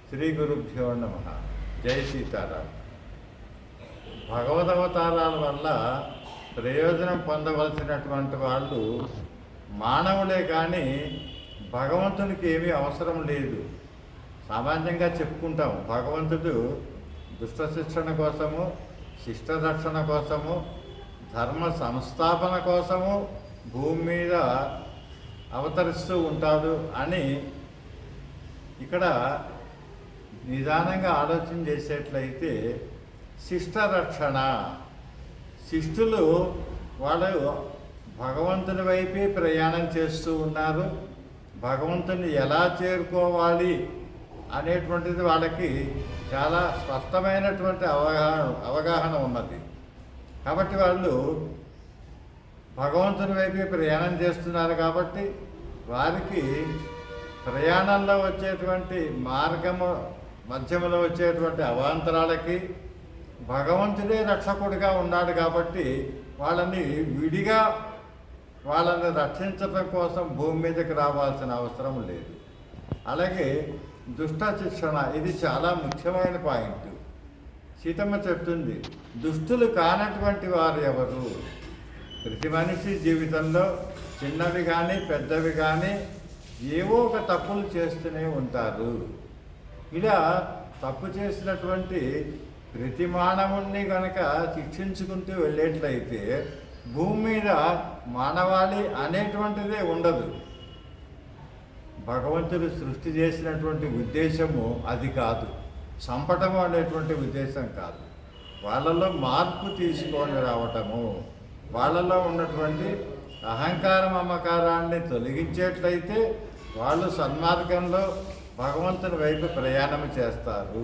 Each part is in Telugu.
శ్రీ గురుభ్యో నమః. జై సీతారాం. భగవదవతారాల వల్ల ప్రయోజనం పొందవలసినటువంటి వాళ్ళు మానవులే కానీ భగవంతునికి ఏమీ అవసరం లేదు. సామాన్యంగా చెప్పుకుంటాం, భగవంతుడు దుష్ట శిక్షణ కోసము, శిష్ట రక్షణ కోసము, ధర్మ సంస్థాపన కోసము భూమి మీద అవతరిస్తూ ఉంటాడు అని ఇక్కడ నిదానంగా ఆలోచన చేసేట్లయితే శిష్ట రక్షణ, శిష్టులు వాళ్ళు భగవంతుని వైపే ప్రయాణం చేస్తూ ఉన్నారు. భగవంతుని ఎలా చేరుకోవాలి అనేటువంటిది వాళ్ళకి చాలా స్పష్టమైనటువంటి అవగాహన ఉన్నది. కాబట్టి వాళ్ళు భగవంతుని వైపే ప్రయాణం చేస్తున్నారు. కాబట్టి వారికి ప్రయాణంలో వచ్చేటువంటి మార్గము మధ్యములో వచ్చేటువంటి అవాంతరాలకి భగవంతుడే రక్షకుడిగా ఉన్నాడు. కాబట్టి వాళ్ళని విడిగా వాళ్ళని రక్షించడం కోసం భూమి మీదకి రావాల్సిన అవసరం లేదు. అలాగే దుష్ట శిక్షణ, ఇది చాలా ముఖ్యమైన పాయింట్. సీతమ్మ చెప్తుంది, దుష్టులు కానటువంటి వారు ఎవరు? ప్రతి మనిషి జీవితంలో చిన్నవి కానీ పెద్దవి కానీ ఏవో ఒక తప్పులు చేస్తూనే ఉంటారు. ఇలా తప్పు చేసినటువంటి ప్రతి మానవుణ్ణి కనుక శిక్షించుకుంటూ వెళ్ళేట్లయితే భూమి మీద మానవాళి అనేటువంటిదే ఉండదు. భగవంతుడు సృష్టి చేసినటువంటి ఉద్దేశము అది కాదు, చంపటము అనేటువంటి ఉద్దేశం కాదు. వాళ్ళలో మార్పు తీసుకొని రావటము, వాళ్ళలో ఉన్నటువంటి అహంకార మమకారాన్ని తొలగించేట్లయితే వాళ్ళు సన్మార్గంలో భగవంతుని వైపు ప్రయాణం చేస్తారు.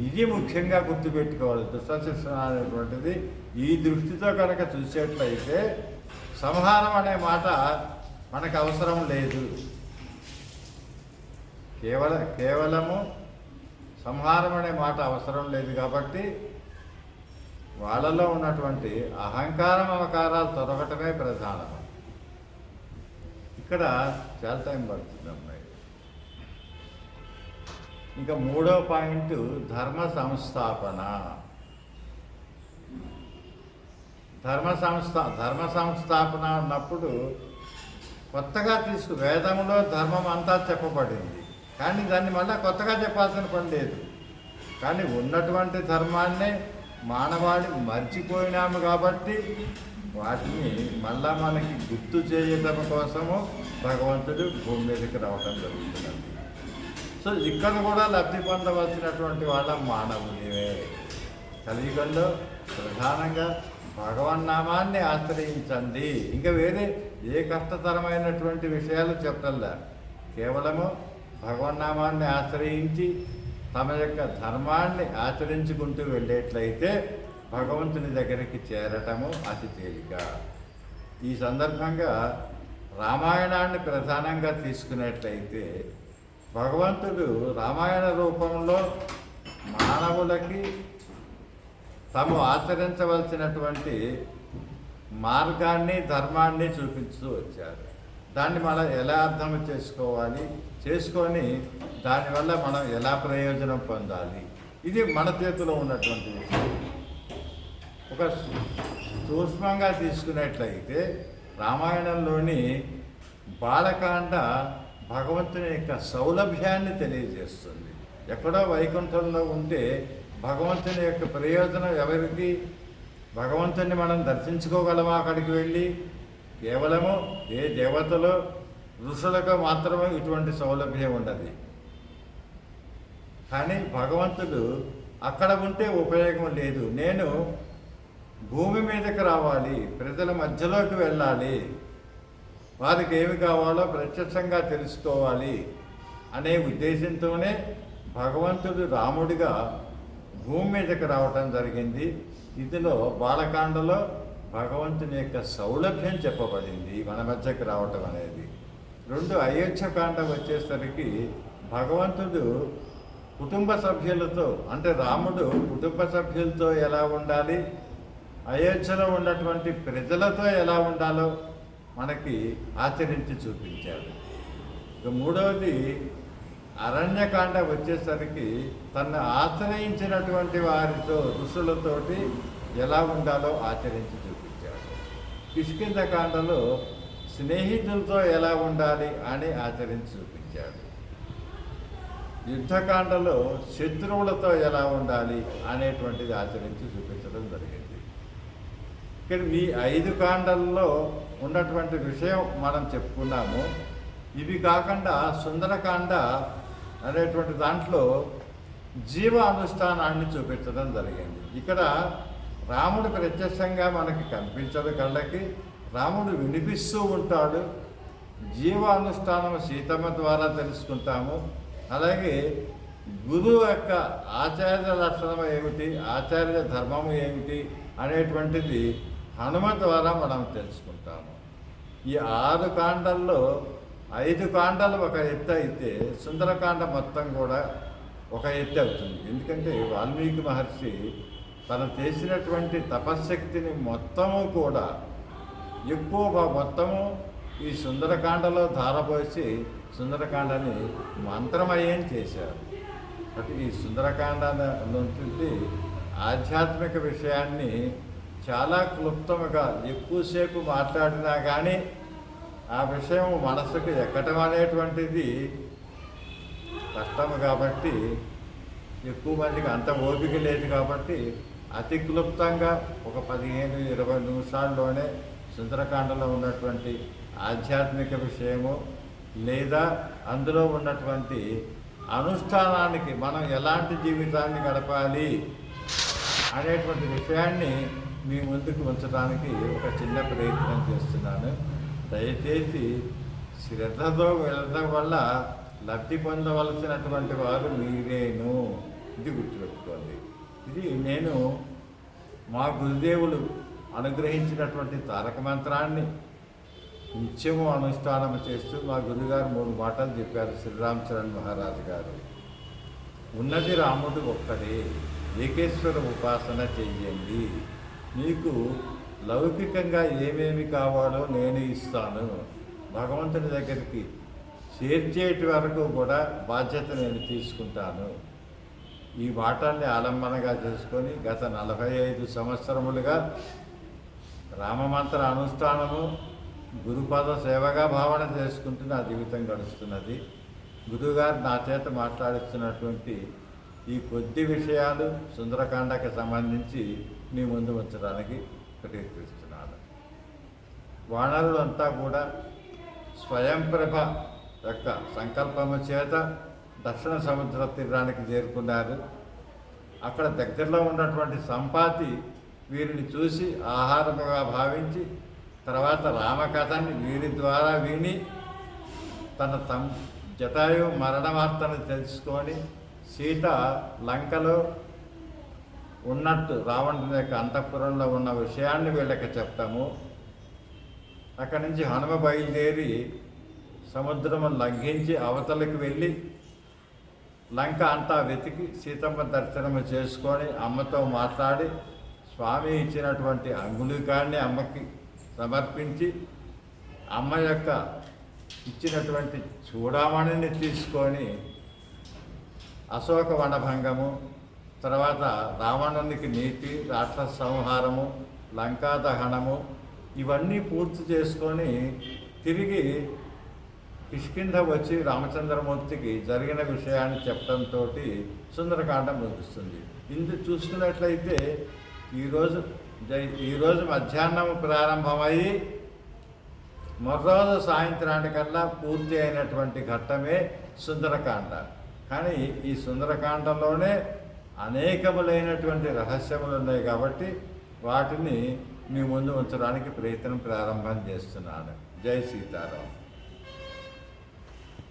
ఇది ముఖ్యంగా గుర్తుపెట్టుకోవాలి. దుష్ట శిక్షణ అనేటువంటిది ఈ దృష్టితో కనుక చూసేట్లయితే సంహారం అనే మాట మనకు అవసరం లేదు. కేవలము సంహారం అనే మాట అవసరం లేదు. కాబట్టి వాళ్ళలో ఉన్నటువంటి అహంకారం మమకారాలు తొలగటమే ప్రధానం. ఇక్కడ చాలా టైం పడుతుంది అమ్మాయి. ఇంకా మూడో పాయింట్ ధర్మ సంస్థాపన. ధర్మ సంస్థాపన అన్నప్పుడు కొత్తగా వేదంలో ధర్మం అంతా చెప్పబడింది, కానీ దాన్ని మళ్ళీ కొత్తగా చెప్పాల్సిన పని లేదు. కానీ ఉన్నటువంటి ధర్మాన్నే మానవాళి మర్చిపోయినాము. కాబట్టి వాటిని మళ్ళా మనకి గుర్తు చేయడం కోసము భగవంతుడు భూమి మీదకి రావటం జరుగుతున్నది. సో ఇక్కడ కూడా లబ్ధి పొందవలసినటువంటి వాళ్ళ మానవునివే. కలియుగంలో ప్రధానంగా భగవన్నామాన్ని ఆశ్రయించండి. ఇంకా వేరే ఏ కష్టతరమైనటువంటి విషయాలు చెప్పల్లా. కేవలము భగవన్నామాన్ని ఆశ్రయించి తమ యొక్క ధర్మాన్ని ఆచరించుకుంటూ వెళ్ళేట్లయితే భగవంతుని దగ్గరికి చేరటము అతి తేలిక. ఈ సందర్భంగా రామాయణాన్ని ప్రధానంగా తీసుకున్నట్లయితే భగవంతుడు రామాయణ రూపంలో మానవులకి తాము ఆచరించవలసినటువంటి మార్గాన్ని ధర్మాన్ని చూపిస్తూ వచ్చారు. దాన్ని మనం ఎలా అర్థం చేసుకొని దానివల్ల మనం ఎలా ప్రయోజనం పొందాలి, ఇది మన చేతిలో ఉన్నటువంటి విషయం. ఒక సూక్ష్మంగా తీసుకున్నట్లయితే రామాయణంలోని బాలకాండ భగవంతుని యొక్క సౌలభ్యాన్ని తెలియజేస్తుంది. ఎక్కడో వైకుంఠంలో ఉంటే భగవంతుని యొక్క ప్రయోజనం ఎవరికి? భగవంతుని మనం దర్శించుకోగలమా అక్కడికి వెళ్ళి? కేవలము ఏ దేవతలు ఋషులకు మాత్రమే ఇటువంటి సౌలభ్యం ఉండదు. కానీ భగవంతుడు అక్కడ ఉంటే ఉపయోగం లేదు. నేను భూమి మీదకి రావాలి, ప్రజల మధ్యలోకి వెళ్ళాలి, వారికి ఏమి కావాలో ప్రత్యక్షంగా తెలుసుకోవాలి అనే ఉద్దేశంతోనే భగవంతుడు రాముడిగా భూమి మీదకి రావటం జరిగింది. ఇందులో బాలకాండలో భగవంతుని యొక్క సౌలభ్యం చెప్పబడింది, మన మధ్యకి రావటం అనేది. రెండు అయోధ్యకాండ వచ్చేసరికి భగవంతుడు కుటుంబ సభ్యులతో, అంటే రాముడు కుటుంబ సభ్యులతో ఎలా ఉండాలి, అయోధ్యలో ఉన్నటువంటి ప్రజలతో ఎలా ఉండాలో మనకి ఆచరించి చూపించాడు. ఇక మూడవది అరణ్యకాండ వచ్చేసరికి తను ఆశ్రయించినటువంటి వారితో ఋషులతోటి ఎలా ఉండాలో ఆచరించి చూపించాడు. కిష్కింధకాండలో స్నేహితులతో ఎలా ఉండాలి అని ఆచరించి చూపించాడు. యుద్ధకాండలో శత్రువులతో ఎలా ఉండాలి అనేటువంటిది ఆచరించి చూపించడం జరిగింది. ఇక్కడ ఈ 5 కాండల్లో ఉన్నటువంటి విషయం మనం చెప్పుకున్నాము. ఇవి కాకుండా సుందరకాండ అనేటువంటి దాంట్లో జీవ అనుష్ఠానాన్ని చూపించడం జరిగింది. ఇక్కడ రాముడు ప్రత్యక్షంగా మనకి కనిపించదు కళ్ళకి, రాముడు వినిపిస్తూ ఉంటాడు. జీవ అనుష్ఠానం సీతమ్మ ద్వారా తెలుసుకుంటాము. అలాగే గురువు యొక్క ఆచార్య లక్షణం ఏమిటి, ఆచార్య ధర్మము ఏమిటి అనేటువంటిది హనుమ ద్వారా మనం తెలుసుకుంటాము. ఈ 6 కాండల్లో 5 కాండాలు ఒక ఎత్తు అయితే సుందరకాండ మొత్తం కూడా ఒక ఎత్తు అవుతుంది. ఎందుకంటే వాల్మీకి మహర్షి తను చేసినటువంటి తపశ్శక్తిని మొత్తము కూడా మొత్తము ఈ సుందరకాండలో ధారపోసి సుందరకాండని మంత్రమయం చేశారు. అంటే ఈ సుందరకాండలో ఆధ్యాత్మిక విషయాన్ని చాలా క్లుప్తముగా ఎక్కువసేపు మాట్లాడినా కానీ ఆ విషయం మనసుకు ఎక్కటం అనేటువంటిది కష్టము. కాబట్టి ఎక్కువ మందికి అంత ఓపిక లేదు. కాబట్టి అతి క్లుప్తంగా ఒక 15-20 నిమిషాల్లోనే సుందరకాండలో ఉన్నటువంటి ఆధ్యాత్మిక విషయము లేదా అందులో ఉన్నటువంటి అనుష్ఠానానికి మనం ఎలాంటి జీవితాన్ని గడపాలి అనేటువంటి విషయాన్ని మీ ముందుకు ఉంచడానికి ఒక చిన్న ప్రయత్నం చేస్తున్నాను. దయచేసి శ్రద్ధతో వెళ్ళడం వల్ల లబ్ధి పొందవలసినటువంటి వారు మీరేను. ఇది గుర్తుపెట్టుకోండి. ఇది నేను మా గురుదేవులు అనుగ్రహించినటువంటి తారక మంత్రాన్ని నిత్యము అనుష్ఠానం చేస్తూ మా గురుగారు 3 మాటలు చెప్పారు. శ్రీరామ్ చరణ్ మహారాజు గారు, ఉన్నది రాముడు ఒక్కడే, ఏకేశ్వర ఉపాసన చెయ్యండి, మీకు లౌకికంగా ఏమేమి కావాలో నేను ఇస్తాను, భగవంతుని దగ్గరికి చేర్చేటి వరకు కూడా బాధ్యత నేను తీసుకుంటాను. ఈ మాటల్ని ఆలంబనగా చేసుకొని గత 45 సంవత్సరములుగా రామమంత్ర అనుష్ఠానము గురుపాద సేవగా భావన చేసుకుంటూ నా జీవితం గడుస్తున్నది. గురువుగారు నా చేత మాట్లాడుతున్నటువంటి ఈ కొద్ది విషయాలు సుందరకాండకి సంబంధించి మీ ముందు ఉంచడానికి ప్రయత్నిస్తున్నాను. వానరులంతా కూడా స్వయంప్రభ యొక్క సంకల్పము చేత దక్షిణ సముద్ర తీరానికి చేరుకున్నారు. అక్కడ దగ్గరలో ఉన్నటువంటి సంపాతి వీరిని చూసి ఆహారముగా భావించి తర్వాత రామకథని వీరి ద్వారా విని తన జటాయు మరణ వార్తను తెలుసుకొని సీత లంకలో ఉన్నట్టు రావణుని యొక్క అంతఃపురంలో ఉన్న విషయాన్ని వీళ్ళకి చెప్తాము. అక్కడి నుంచి హనుమ బయలుదేరి సముద్రము లంఘించి అవతలకు వెళ్ళి లంక అంతా వెతికి సీతమ్మ దర్శనము చేసుకొని అమ్మతో మాట్లాడి స్వామి ఇచ్చినటువంటి అంగుళికాన్ని అమ్మకి సమర్పించి అమ్మ యొక్క ఇచ్చినటువంటి చూడామణిని తీసుకొని అశోక వనభంగము, తర్వాత రావణునికి నీతి, రాక్షస సంహారము, లంకా దహనము ఇవన్నీ పూర్తి చేసుకొని తిరిగి కిష్కింధ వచ్చి రామచంద్రమూర్తికి జరిగిన విషయాన్ని చెప్పడంతో సుందరకాండ ముగుస్తుంది. ఇందు చూసుకున్నట్లయితే ఈరోజు మధ్యాహ్నం ప్రారంభమయ్యి మరోజు సాయంత్రానికల్లా పూర్తి అయినటువంటి ఘట్టమే సుందరకాండ. కానీ ఈ సుందరకాండలోనే అనేకములైనటువంటి రహస్యములు ఉన్నాయి కాబట్టి వాటిని మీ ముందు ఉంచడానికి ప్రయత్నం ప్రారంభం చేస్తున్నాను. జై సీతారాం.